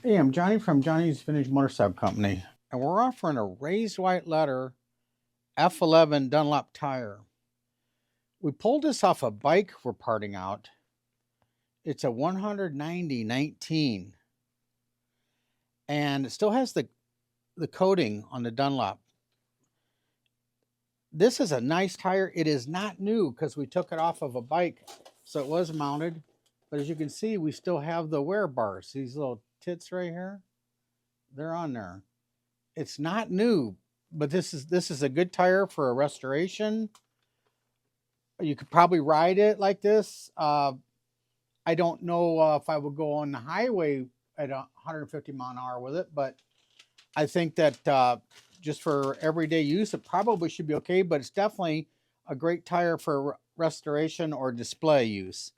Hey, I'm Johnny from Johnny's Vintage Motorcycle Company, and we're offering a raised white letter F11 Dunlop tire. We pulled this off a bike we're parting out. It's a 190/19, and it still has the coating on the Dunlop. This is a nice tire. It is not new because we took it off of a bike, so it was mounted. But as you can see, we still have the wear bars. These little tits right here, they're on there. It's not new, but this is a good tire for a restoration. You could probably ride it like this. I don't know if I would go on the highway at 150 mph with it, but I think that just for everyday use, it probably should be okay. But it's definitely a great tire for restoration or display use.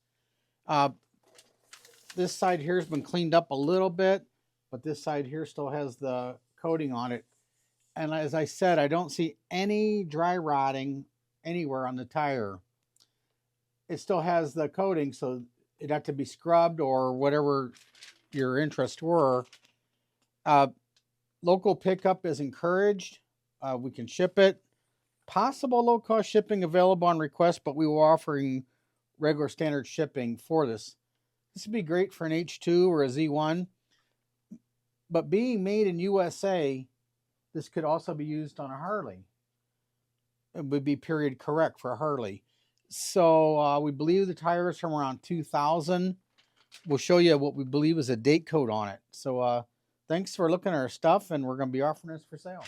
This side here has been cleaned up a little bit, but this side here still has the coating on it. And as I said, I don't see any dry rotting anywhere on the tire. It still has the coating, so it'd have to be scrubbed or whatever your interests were. Local pickup is encouraged. We can ship it. Possible low-cost shipping available on request, but we were offering regular standard shipping for this. This would be great for an H2 or a Z1. But being made in USA, this could also be used on a Harley. It would be period correct for a Harley. So we believe the tire is from around 2000. We'll show you what we believe is a date code on it. So thanks for looking at our stuff, and we're going to be offering this for sale.